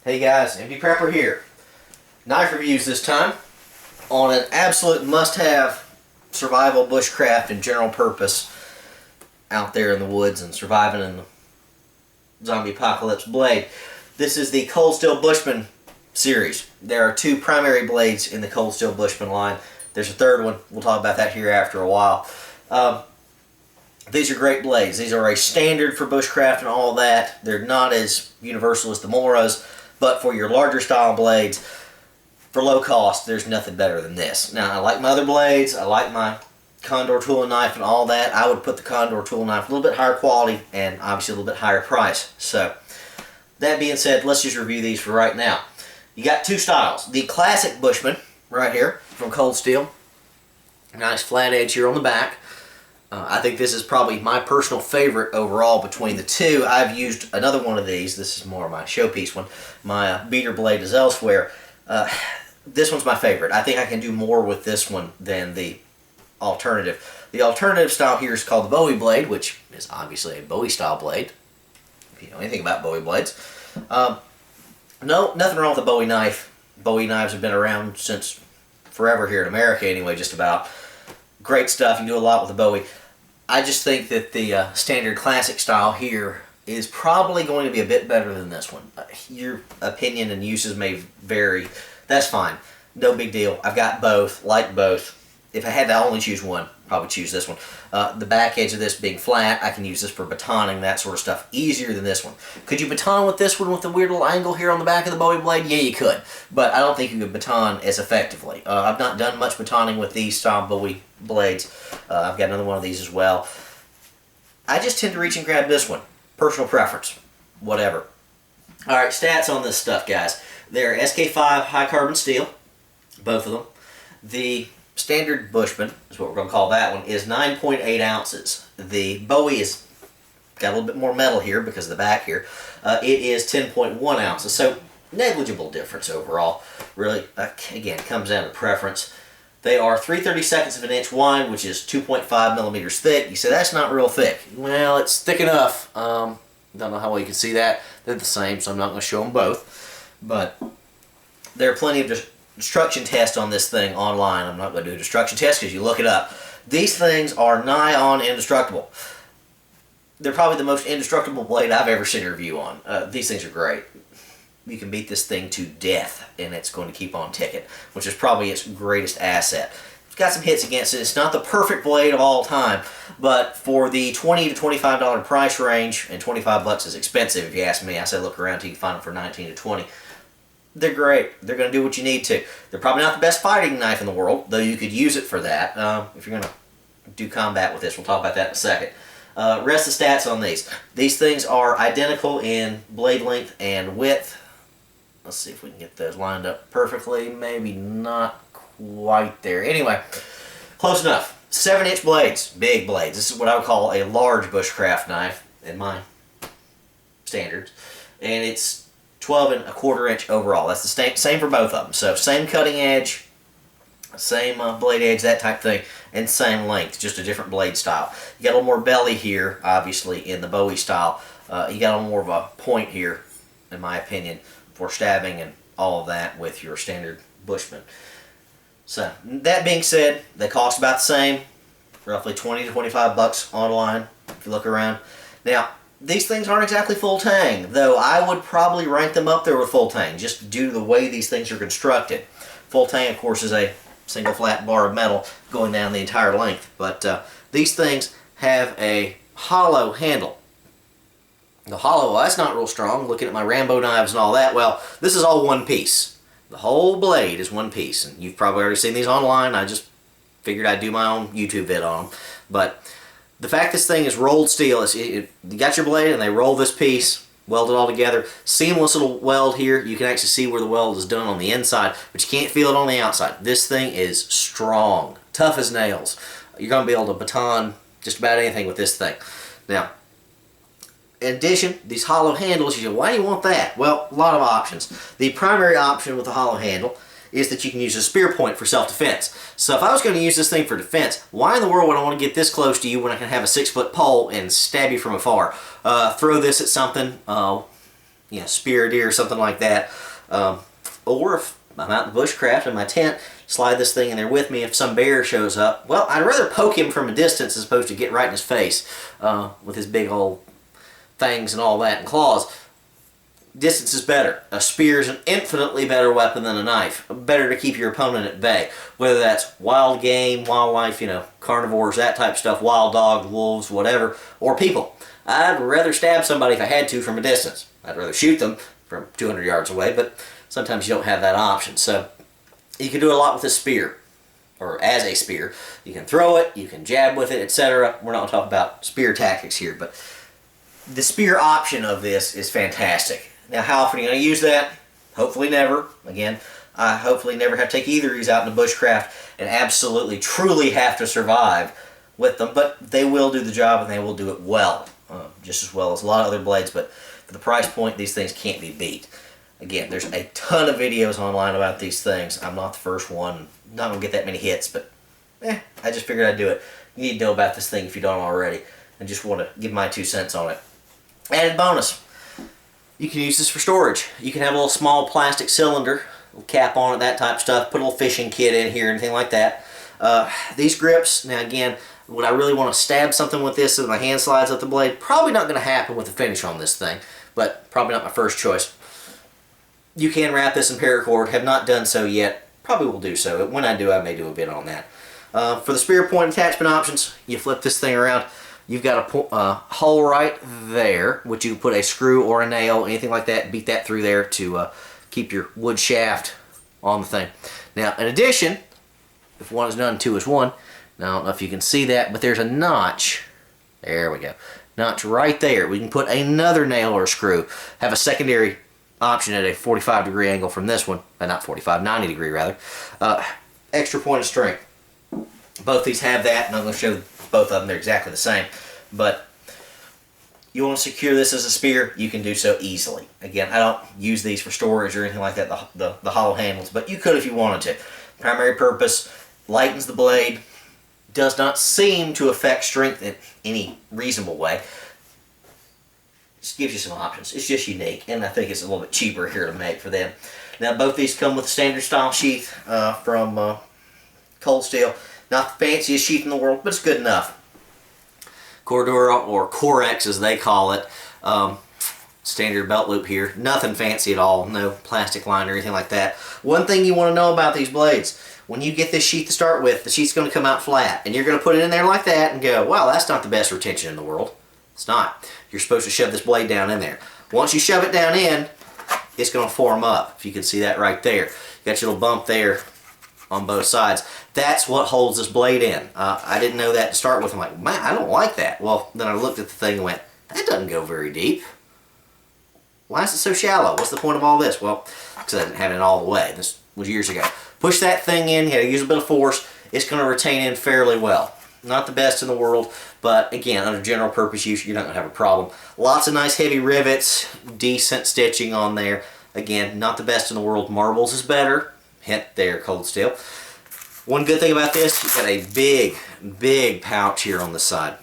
Hey guys, MD Prepper here. Knife reviews this time on an absolute must-have survival bushcraft and general purpose out there in the woods and surviving in the zombie apocalypse blade. This is the Cold Steel Bushman series. There are two primary blades in the Cold Steel Bushman line. There's a third one. We'll talk about that here after a while. These are great blades. These are a standard for bushcraft and all that. They're not as universal as the Moras, but for your larger style blades, for low cost, there's nothing better than this. Now, I like my other blades. I like my Condor tool and knife and all that. I would put the Condor tool and knife a little bit higher quality and obviously a little bit higher price. So, that being said, let's just review these for right now. You got two styles. The classic Bushman, right here, from Cold Steel. Nice flat edge here on the back. I think this is probably my personal favorite overall between the two. I've used another one of these. This is more of my showpiece one. My beater blade is elsewhere. This one's my favorite. I think I can do more with this one than the alternative. The alternative style here is called the Bowie Blade, which is obviously a Bowie style blade, if you know anything about Bowie blades. No, nothing wrong with the Bowie knife. Bowie knives have been around since forever here in America anyway, just about. Great stuff. You can do a lot with the Bowie. I just think that the standard classic style here is probably going to be a bit better than this one. Your opinion and uses may vary. That's fine. No big deal. I've got both, like both. If I had to only choose one, probably choose this one. The back edge of this being flat, I can use this for batoning, that sort of stuff, easier than this one. Could you baton with this one with the weird little angle here on the back of the Bowie blade? Yeah, you could. But I don't think you could baton as effectively. I've not done much batoning with these style Bowie blades. I've got another one of these as well. I just tend to reach and grab this one. Personal preference. Whatever. Alright, stats on this stuff, guys. They're SK5 high carbon steel. Both of them. The standard Bushman, is what we're going to call that one, is 9.8 ounces. The Bowie is got a little bit more metal here because of the back here. It is 10.1 ounces, so negligible difference overall. Really, again, comes down to preference. They are 3/32 of an inch wide, which is 2.5 millimeters thick. You say, that's not real thick. Well, it's thick enough. Don't know how well you can see that. They're the same, so I'm not going to show them both. But there are plenty of destruction tests on this thing online. I'm not going to do a destruction test because you look it up. These things are nigh on indestructible. They're probably the most indestructible blade I've ever seen a review on. These things are great. You can beat this thing to death and it's going to keep on ticking, which is probably its greatest asset. It's got some hits against it. It's not the perfect blade of all time, but for the $20 to $25 price range, and $25 is expensive if you ask me. I say look around till you can find them for $19 to $20. They're great. They're going to do what you need to. They're probably not the best fighting knife in the world, though you could use it for that. If you're going to do combat with this, we'll talk about that in a second. Rest of the stats on these. These things are identical in blade length and width. Let's see if we can get those lined up perfectly. Maybe not quite there. Anyway, close enough. 7-inch blades. Big blades. This is what I would call a large bushcraft knife in my standards. And it's 12 1/4 inch overall. That's the same for both of them. So same cutting edge, same blade edge, that type thing, and same length, just a different blade style. You got a little more belly here, obviously, in the Bowie style. You got a little more of a point here, in my opinion, for stabbing and all of that with your standard Bushman. So, that being said, they cost about the same, roughly $20 to $25 online, if you look around. Now, these things aren't exactly full tang, though I would probably rank them up there with full tang, just due to the way these things are constructed. Full tang, of course, is a single flat bar of metal going down the entire length, but these things have a hollow handle. The hollow, well, that's not real strong. Looking at my Rambo knives and all that, well, this is all one piece. The whole blade is one piece, and you've probably already seen these online. I just figured I'd do my own YouTube vid on them. But the fact this thing is rolled steel, you got your blade and they roll this piece, weld it all together. Seamless little weld here. You can actually see where the weld is done on the inside, but you can't feel it on the outside. This thing is strong, tough as nails. You're going to be able to baton just about anything with this thing. Now, in addition, these hollow handles, you say, why do you want that? Well, a lot of options. The primary option with the hollow handle is that you can use a spear point for self-defense. So if I was going to use this thing for defense, why in the world would I want to get this close to you when I can have a 6-foot pole and stab you from afar? Throw this at something, spear a deer or something like that. Or if I'm out in the bushcraft in my tent, slide this thing in there with me. If some bear shows up, well, I'd rather poke him from a distance as opposed to get right in his face with his big old fangs and all that and claws. Distance is better. A spear is an infinitely better weapon than a knife. Better to keep your opponent at bay. Whether that's wild game, wildlife, carnivores, that type of stuff, wild dogs, wolves, whatever, or people. I'd rather stab somebody if I had to from a distance. I'd rather shoot them from 200 yards away, but sometimes you don't have that option. So you can do a lot with this spear, or as a spear. You can throw it, you can jab with it, etc. We're not going to talk about spear tactics here, but the spear option of this is fantastic. Now, how often are you going to use that? Hopefully never. Again, I hopefully never have to take either of these out in the bushcraft and absolutely, truly have to survive with them, but they will do the job and they will do it well, just as well as a lot of other blades, but for the price point, these things can't be beat. Again, there's a ton of videos online about these things. I'm not the first one. Not going to get that many hits, but I just figured I'd do it. You need to know about this thing if you don't already, and just want to give my 2 cents on it. Added bonus. You can use this for storage. You can have a little small plastic cylinder, little cap on it, that type of stuff. Put a little fishing kit in here, anything like that. These grips, now again, would I really want to stab something with this as my hand slides up the blade? Probably not going to happen with the finish on this thing, but probably not my first choice. You can wrap this in paracord. Have not done so yet. Probably will do so. When I do, I may do a bit on that. For the spear point attachment options, you flip this thing around. You've got a hole right there, which you can put a screw or a nail, anything like that, beat that through there to keep your wood shaft on the thing. Now, in addition, if one is done, two is one. Now, I don't know if you can see that, but there's a notch. There we go. Notch right there. We can put another nail or a screw. Have a secondary option at a 45-degree angle from this one. Not 45, 90-degree rather. Extra point of strength. Both these have that, and I'm going to show both of them. They're exactly the same. But you want to secure this as a spear, you can do so easily. Again, I don't use these for storage or anything like that, the hollow handles, but you could if you wanted to. Primary purpose, lightens the blade, does not seem to affect strength in any reasonable way. Just gives you some options. It's just unique, and I think it's a little bit cheaper here to make for them. Now, both these come with a standard style sheath from Cold Steel. Not the fanciest sheath in the world, but it's good enough. Cordura, or Corex as they call it. Standard belt loop here. Nothing fancy at all. No plastic line or anything like that. One thing you want to know about these blades, when you get this sheath to start with, the sheath's going to come out flat. And you're going to put it in there like that and go, wow, that's not the best retention in the world. It's not. You're supposed to shove this blade down in there. Once you shove it down in, it's going to form up. If you can see that right there. You got your little bump there on both sides. That's what holds this blade in. I didn't know that to start with. I'm like, man, I don't like that. Well, then I looked at the thing and went, that doesn't go very deep. Why is it so shallow? What's the point of all this? Well, because I didn't have it all the way. This was years ago. Push that thing in, you gotta use a bit of force. It's going to retain in fairly well. Not the best in the world, but again, under general purpose use, you're not going to have a problem. Lots of nice heavy rivets, decent stitching on there. Again, not the best in the world. Marbles is better. Hint there, Cold Steel. One good thing about this, you've got a big, big pouch here on the side.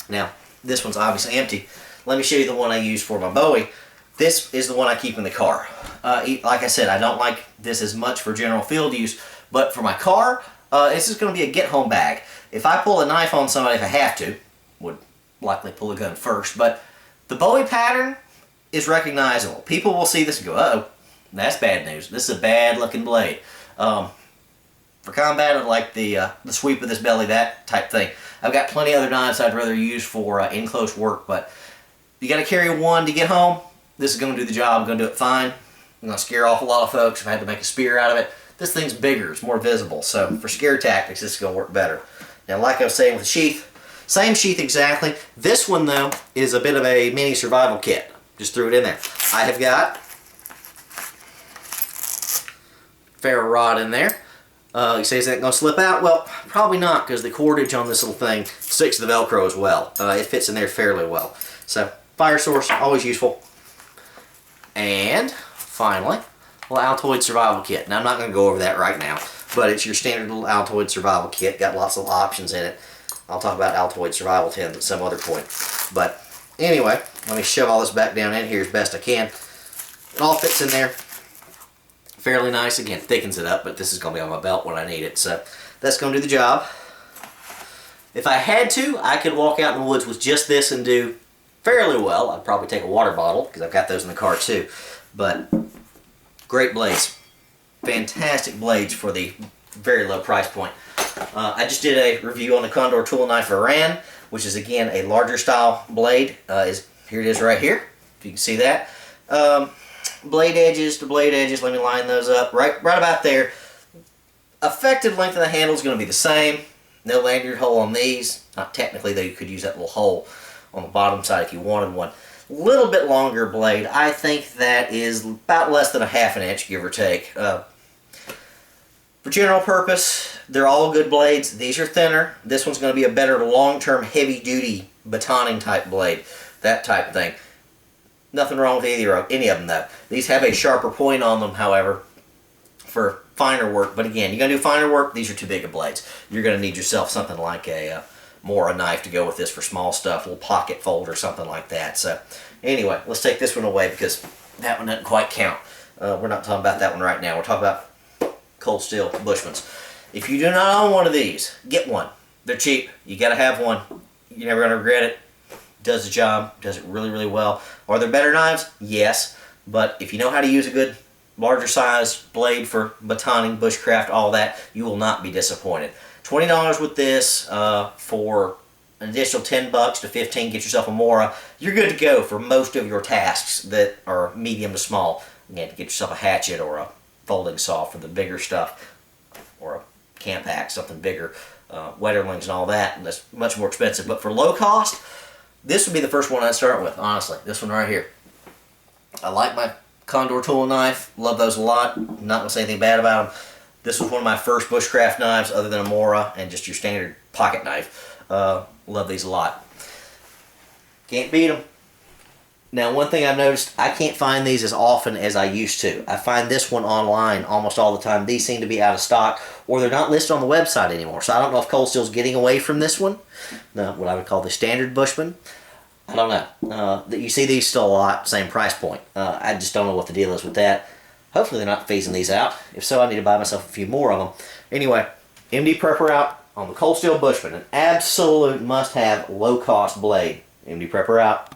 Now, this one's obviously empty. Let me show you the one I use for my Bowie. This is the one I keep in the car. Like I said, I don't like this as much for general field use, but for my car, this is going to be a get-home bag. If I pull a knife on somebody, if I have to, would likely pull a gun first, but the Bowie pattern is recognizable. People will see this and go, uh-oh, that's bad news. This is a bad-looking blade. For combat, I like the sweep of this belly, that type thing. I've got plenty of other knives I'd rather use for in-close work, but you got to carry one to get home. This is going to do the job. I'm going to do it fine. I'm going to scare off a lot of folks if I had to make a spear out of it. This thing's bigger. It's more visible. So for scare tactics, this is going to work better. Now, like I was saying with the sheath, same sheath exactly. This one, though, is a bit of a mini survival kit. Just threw it in there. I have got ferro rod in there. You say, is that going to slip out? Well, probably not, because the cordage on this little thing sticks to the Velcro as well. It fits in there fairly well. So, fire source, always useful. And, finally, a little Altoid Survival Kit. Now, I'm not going to go over that right now, but it's your standard little Altoid Survival Kit. Got lots of options in it. I'll talk about Altoid Survival Tins at some other point. But anyway, let me shove all this back down in here as best I can. It all fits in there fairly nice. Again, thickens it up, but this is going to be on my belt when I need it. So that's going to do the job. If I had to, I could walk out in the woods with just this and do fairly well. I'd probably take a water bottle because I've got those in the car too. But great blades. Fantastic blades for the very low price point. I just did a review on the Condor Tool Knife Iran, which is again a larger style blade. Here it is right here, if you can see that. Blade edges to blade edges, let me line those up right about there. Effective length of the handle is going to be the same. No lanyard hole on these. Not technically, though, you could use that little hole on the bottom side if you wanted one. Little bit longer blade. I think that is about less than a ½ inch, give or take. For general purpose, they're all good blades. These are thinner. This one's going to be a better long-term, heavy-duty batoning type blade. That type of thing. Nothing wrong with any of them, though. These have a sharper point on them, however, for finer work. But again, you're going to do finer work, these are too big of blades. You're going to need yourself something like a Mora knife to go with this for small stuff, a little pocket fold or something like that. So anyway, let's take this one away because that one doesn't quite count. We're not talking about that one right now. We're talking about Cold Steel Bushmans. If you do not own one of these, get one. They're cheap. You got to have one. You're never going to regret it. Does the job. Does it really, really well. Are there better knives? Yes. But if you know how to use a good larger size blade for batoning, bushcraft, all that, you will not be disappointed. $20 with this for an additional $10 to $15, get yourself a Mora. You're good to go for most of your tasks that are medium to small. Again, get yourself a hatchet or a folding saw for the bigger stuff, or a camp axe, something bigger, wetterlings and all that, and that's much more expensive. But for low cost, this would be the first one I'd start with, honestly. This one right here. I like my Condor tool knife. Love those a lot. I'm not going to say anything bad about them. This was one of my first bushcraft knives other than a Mora and just your standard pocket knife. Love these a lot. Can't beat them. Now, one thing I've noticed, I can't find these as often as I used to. I find this one online almost all the time. These seem to be out of stock, or they're not listed on the website anymore. So I don't know if Cold Steel's getting away from this one. No, what I would call the standard Bushman. I don't know. You see these still a lot, same price point. I just don't know what the deal is with that. Hopefully they're not phasing these out. If so, I need to buy myself a few more of them. Anyway, MD Prepper out on the Cold Steel Bushman. An absolute must-have, low-cost blade. MD Prepper out.